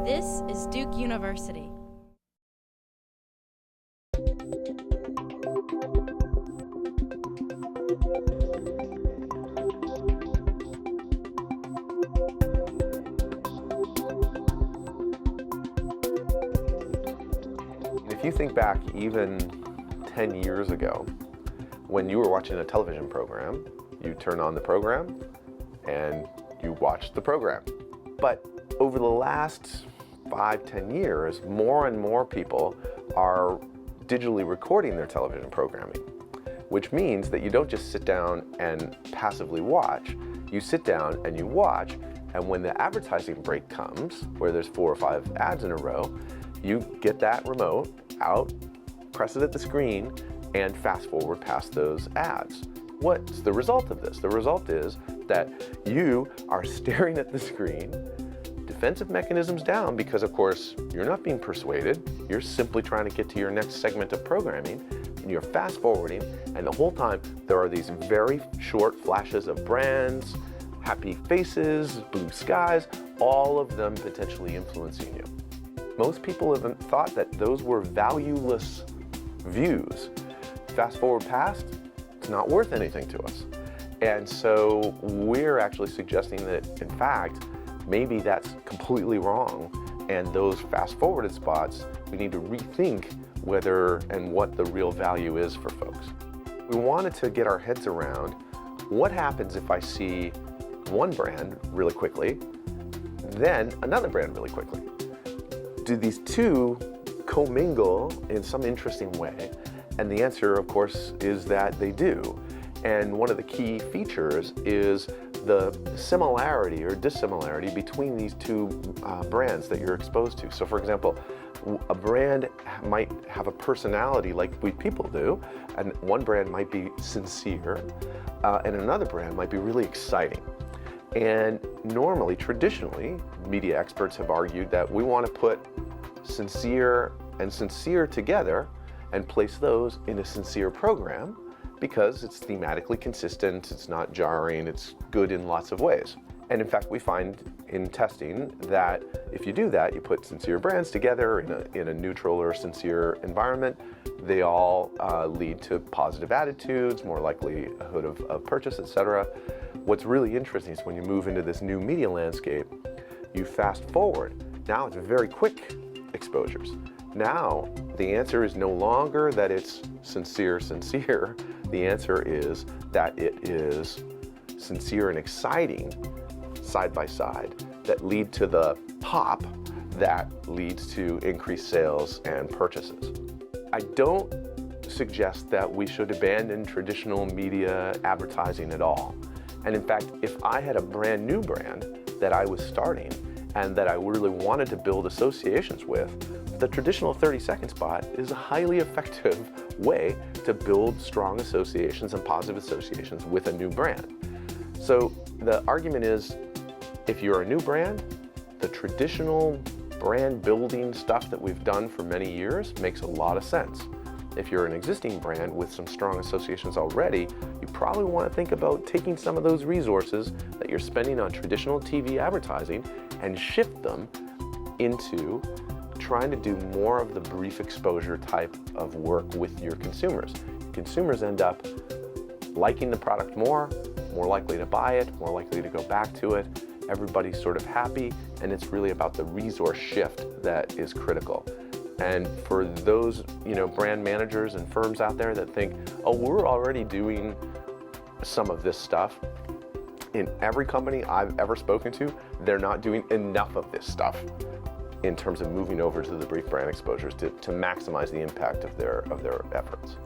This is Duke University. If you think back even 10 years ago, when you were watching a television program, you turn on the program and you watch the program. But over the last 5-10 years, more and more people are digitally recording their television programming, which means that you don't just sit down and passively watch. You sit down and you watch, and when the advertising break comes, where there's 4 or 5 ads in a row, you get that remote out, press it at the screen, and fast forward past those ads. What's the result of this? The result is that you are staring at the screen, defensive mechanisms down, because of course you're not being persuaded, you're simply trying to get to your next segment of programming, and you're fast forwarding, and the whole time there are these very short flashes of brands, happy faces, blue skies, all of them potentially influencing you. Most people have thought that those were valueless views. Fast forward past, it's not worth anything to us. And so we're actually suggesting that, in fact, maybe that's completely wrong. And those fast forwarded spots, we need to rethink whether and what the real value is for folks. We wanted to get our heads around what happens if I see one brand really quickly, then another brand really quickly. Do these two commingle in some interesting way? And the answer, of course, is that they do. And one of the key features is the similarity or dissimilarity between these two brands that you're exposed to. So for example, a brand might have a personality like we people do, and one brand might be sincere, and another brand might be really exciting. And normally, traditionally, media experts have argued that we want to put sincere and sincere together and place those in a sincere program because it's thematically consistent, it's not jarring, it's good in lots of ways. And in fact, we find in testing that if you do that, you put sincere brands together in a neutral or sincere environment, they all lead to positive attitudes, more likelihood of purchase, etc. What's really interesting is when you move into this new media landscape, you fast forward. Now it's very quick exposures. Now the answer is no longer that it's sincere. The answer is that it is sincere and exciting side by side that lead to the pop that leads to increased sales and purchases. I don't suggest that we should abandon traditional media advertising at all. And in fact, if I had a brand new brand that I was starting and that I really wanted to build associations with, the traditional 30-second spot is a highly effective way to build strong associations and positive associations with a new brand. So the argument is, if you're a new brand, the traditional brand building stuff that we've done for many years makes a lot of sense. If you're an existing brand with some strong associations already, you probably want to think about taking some of those resources that you're spending on traditional TV advertising and shift them into trying to do more of the brief exposure type of work with your consumers. Consumers end up liking the product more likely to buy it, more likely to go back to it. Everybody's sort of happy, and it's really about the resource shift that is critical. And for those, brand managers and firms out there that think, oh, we're already doing some of this stuff, in every company I've ever spoken to, they're not doing enough of this stuff in terms of moving over to the brief brand exposures to maximize the impact of their efforts.